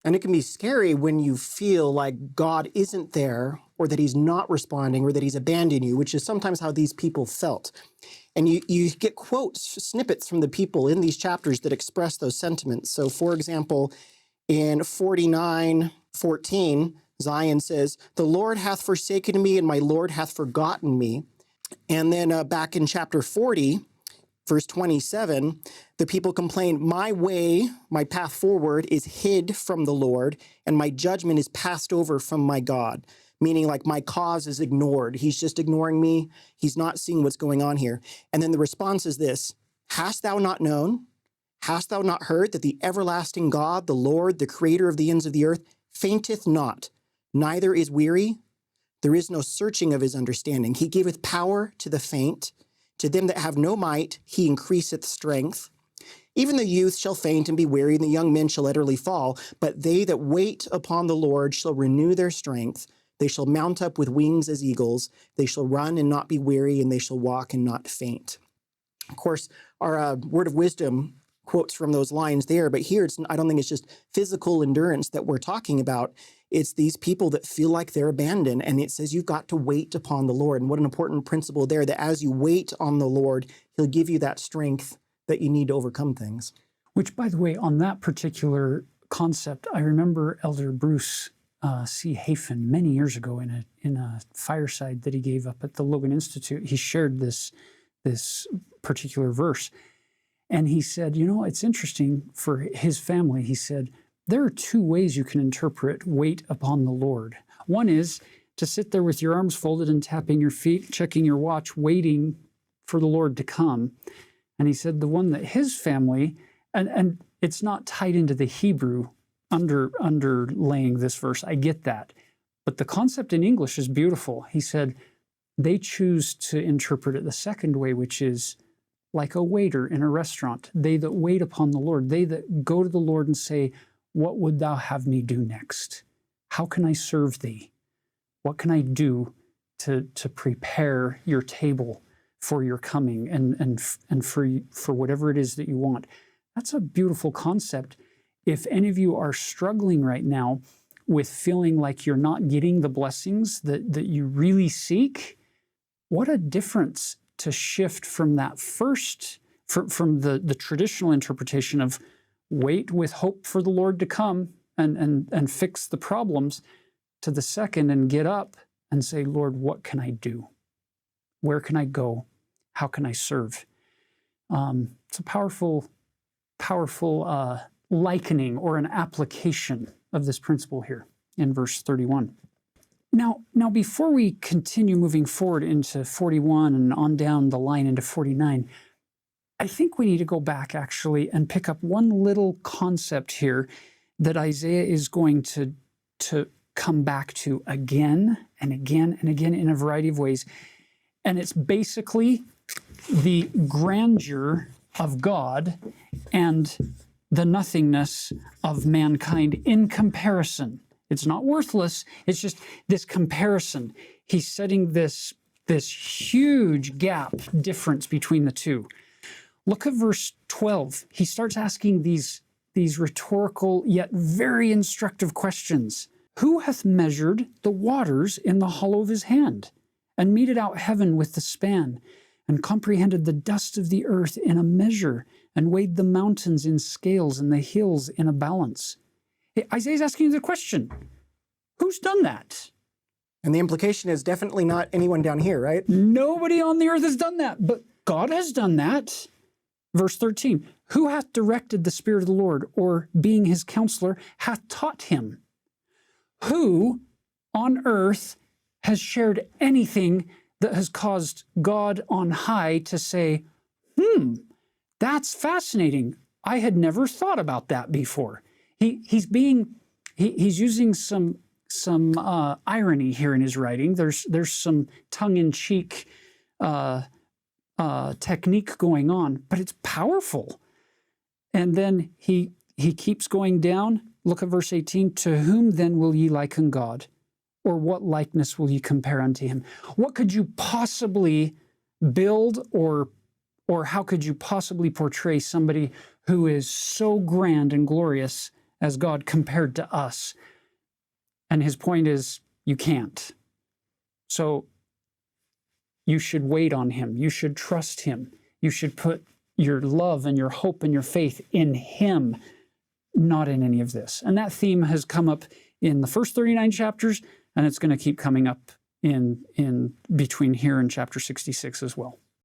And it can be scary when you feel like God isn't there, or that he's not responding, or that he's abandoned you, which is sometimes how these people felt. And you get quotes, snippets from the people in these chapters that express those sentiments. So, for example, in 49:14, Zion says, "The Lord hath forsaken me, and my Lord hath forgotten me." And then back in chapter 40, verse 27, the people complain, "My way, my path forward is hid from the Lord, and my judgment is passed over from my God." Meaning, like, my cause is ignored. He's just ignoring me. He's not seeing what's going on here. And then the response is this: "Hast thou not known? Hast thou not heard that the everlasting God, the Lord, the creator of the ends of the earth, fainteth not, neither is weary? There is no searching of his understanding. He giveth power to the faint. To them that have no might, he increaseth strength. Even the youth shall faint and be weary, and the young men shall utterly fall. But they that wait upon the Lord shall renew their strength. They shall mount up with wings as eagles. They shall run and not be weary, and they shall walk and not faint." Of course, our word of wisdom quotes from those lines there, but here I don't think it's just physical endurance that we're talking about. It's these people that feel like they're abandoned, and it says you've got to wait upon the Lord. And what an important principle there, that as you wait on the Lord, he'll give you that strength that you need to overcome things. Which, by the way, on that particular concept, I remember Elder Bruce C. Hafen many years ago in a fireside that he gave up at the Logan Institute. He shared this particular verse. And he said, it's interesting for his family. He said, there are two ways you can interpret wait upon the Lord. One is to sit there with your arms folded and tapping your feet, checking your watch, waiting for the Lord to come. And he said the one that his family, and it's not tied into the Hebrew underlaying this verse, I get that. But the concept in English is beautiful. He said they choose to interpret it the second way, which is like a waiter in a restaurant. They that wait upon the Lord, they that go to the Lord and say, "What would thou have me do next? How can I serve thee? What can I do to prepare your table for your coming and for whatever it is that you want?" That's a beautiful concept. If any of you are struggling right now with feeling like you're not getting the blessings that you really seek, what a difference to shift from that first, from the traditional interpretation of wait with hope for the Lord to come and fix the problems, to the second and get up and say, "Lord, what can I do? Where can I go? How can I serve?" It's a powerful likening or an application of this principle here in verse 31. Now, before we continue moving forward into 41 and on down the line into 49, I think we need to go back actually and pick up one little concept here that Isaiah is going to come back to again and again and again in a variety of ways. And it's basically the grandeur of God and the nothingness of mankind in comparison. It's not worthless. It's just this comparison. He's setting this huge gap difference between the two. Look at verse 12. He starts asking these rhetorical yet very instructive questions. "Who hath measured the waters in the hollow of his hand, and meted out heaven with the span, and comprehended the dust of the earth in a measure, and weighed the mountains in scales and the hills in a balance?" Isaiah's asking the question, who's done that? And the implication is definitely not anyone down here, right? Nobody on the earth has done that, but God has done that. Verse 13, "Who hath directed the Spirit of the Lord, or being his counselor, hath taught him?" Who on earth has shared anything that has caused God on high to say, that's fascinating. I had never thought about that before. He's using some irony here in his writing. There's some tongue-in-cheek technique going on, but it's powerful. And then he keeps going down. Look at verse 18. "To whom then will ye liken God? Or what likeness will ye compare unto him?" What could you possibly build or how could you possibly portray somebody who is so grand and glorious as God compared to us. And his point is, you can't. So you should wait on him. You should trust him. You should put your love and your hope and your faith in him, not in any of this. And that theme has come up in the first 39 chapters, and it's going to keep coming up in between here and chapter 66 as well.